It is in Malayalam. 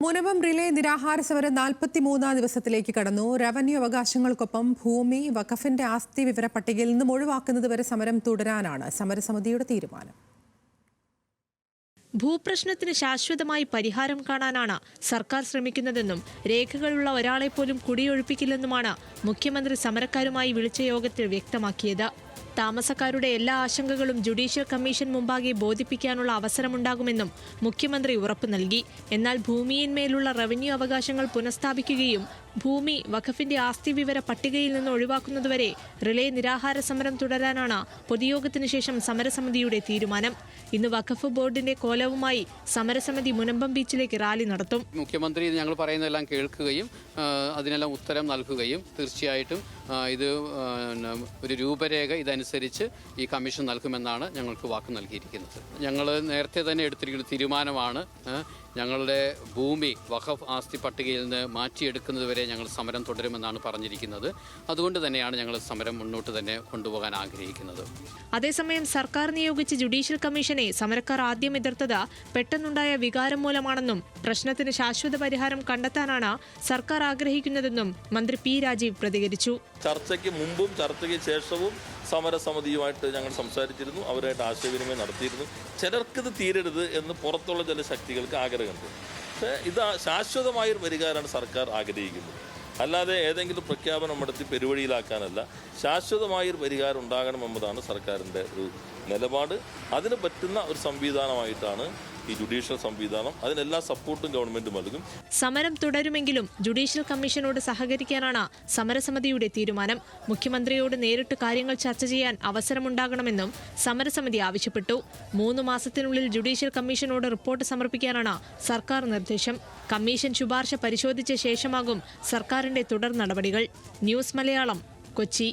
മുനമ്പം റിലേ നിരാഹാര സമരം 43-ാം ദിവസത്തിലേക്ക് കടന്നു. റവന്യൂ അവകാശങ്ങൾക്കൊപ്പം ഭൂമി വഖഫിന്റെ ആസ്തി വിവര പട്ടികയിൽ നിന്നും ഒഴിവാക്കുന്നതുവരെ സമരം തുടരാനാണ് സമരസമിതിയുടെ തീരുമാനം. ഭൂപ്രശ്നത്തിന് ശാശ്വതമായി പരിഹാരം കാണാനാണ് സർക്കാർ ശ്രമിക്കുന്നതെന്നും രേഖകളുള്ള ഒരാളെപ്പോലും കുടിയൊഴിപ്പിക്കില്ലെന്നുമാണ് മുഖ്യമന്ത്രി സമരക്കാരുമായി വിളിച്ച യോഗത്തിൽ വ്യക്തമാക്കിയത്. താമസക്കാരുടെ എല്ലാ ആശങ്കകളും ജുഡീഷ്യൽ കമ്മീഷൻ മുമ്പാകെ ബോധിപ്പിക്കാനുള്ള അവസരമുണ്ടാകുമെന്നും മുഖ്യമന്ത്രി ഉറപ്പു നൽകി. എന്നാൽ ഭൂമിയിന്മേലുള്ള റവന്യൂ അവകാശങ്ങൾ പുനഃസ്ഥാപിക്കുകയും ഭൂമി വഖഫിന്റെ ആസ്തി വിവര പട്ടികയിൽ നിന്ന് ഒഴിവാക്കുന്നതുവരെ റിലേ നിരാഹാര സമരം തുടരാനാണ് പൊതുയോഗത്തിന് ശേഷം സമരസമിതിയുടെ തീരുമാനം. ഇന്ന് വഖഫ് ബോർഡിന്റെ കോലവുമായി സമരസമിതി മുനമ്പം ബീച്ചിലേക്ക് റാലി നടത്തും. മുഖ്യമന്ത്രി ഞങ്ങൾ പറയുന്നതെല്ലാം കേൾക്കുകയും അതിനെല്ലാം ഉത്തരം നൽകുകയും തീർച്ചയായിട്ടും ഇത് ഒരു രൂപരേഖ ഇതനുസരിച്ച് ഈ കമ്മീഷൻ നൽകുമെന്നാണ് ഞങ്ങൾക്ക് വാക്ക് നൽകിയിരിക്കുന്നത്. ഞങ്ങൾ നേരത്തെ തന്നെ എടുത്തിരിക്കുന്ന തീരുമാനമാണ് ഞങ്ങളുടെ ഭൂമി വഖഫ് ആസ്തി പട്ടികയിൽ നിന്ന് മാറ്റിയെടുക്കുന്നതുവരെ ഞങ്ങൾ സമരം തുടരുമെന്നാണ് പറഞ്ഞിരിക്കുന്നത്. അതുകൊണ്ട് തന്നെയാണ് ഞങ്ങൾ സമരം മുന്നോട്ട് തന്നെ കൊണ്ടുപോകാൻ ആഗ്രഹിക്കുന്നത്. അതേസമയം സർക്കാർ നിയോഗിച്ച ജുഡീഷ്യൽ കമ്മീഷനെ സമരക്കാർ ആദ്യം എതിർത്തത് പെട്ടെന്നുണ്ടായ വികാരം മൂലമാണെന്നും പ്രശ്നത്തിന് ശാശ്വത പരിഹാരം കണ്ടെത്താനാണ് സർക്കാർ ആഗ്രഹിക്കുന്നതെന്നും മന്ത്രി പി രാജീവ് പ്രതികരിച്ചു. ചർച്ചയ്ക്ക് മുമ്പും ചർച്ചയ്ക്ക് ശേഷവും സമരസമിതിയുമായിട്ട് ഞങ്ങൾ സംസാരിച്ചിരുന്നു, അവരായിട്ട് ആശയവിനിമയം നടത്തിയിരുന്നു. ചിലർക്കിത് തീരരുത് എന്ന് പുറത്തുള്ള ചില ശക്തികൾക്ക് ആഗ്രഹമുണ്ട്. പക്ഷേ ഇത് ശാശ്വതമായൊരു പരിഹാരമാണ് സർക്കാർ ആഗ്രഹിക്കുന്നത്. അല്ലാതെ ഏതെങ്കിലും പ്രഖ്യാപനം നടത്തി പെരുവഴിയിലാക്കാനല്ല, ശാശ്വതമായൊരു പരിഹാരം ഉണ്ടാകണമെന്നതാണ് സർക്കാരിൻ്റെ ഒരു നിലപാട്. അതിന് പറ്റുന്ന ഒരു സംവിധാനമായിട്ടാണ് ഈ ജുഡീഷ്യൽ സംവിധാനം. അതിനെല്ലാ സപ്പോർട്ടും ഗവൺമെന്റ് നൽകും. സമരം തുടരുമെങ്കിലും ജുഡീഷ്യൽ കമ്മീഷനോട് സഹകരിക്കാനാണ് സമരസമിതിയുടെ തീരുമാനം. മുഖ്യമന്ത്രിയോട് നേരിട്ട് കാര്യങ്ങൾ ചർച്ച ചെയ്യാൻ അവസരമുണ്ടാകണമെന്നും സമരസമിതി ആവശ്യപ്പെട്ടു. 3 മാസത്തിനുള്ളിൽ ജുഡീഷ്യൽ കമ്മീഷനോട് റിപ്പോർട്ട് സമർപ്പിക്കാനാണ് സർക്കാർ നിർദ്ദേശം. കമ്മീഷൻ ശുപാർശ പരിശോധിച്ച ശേഷമാകും സർക്കാരിന്റെ തുടർ നടപടികൾ. ന്യൂസ് മലയാളം, കൊച്ചി.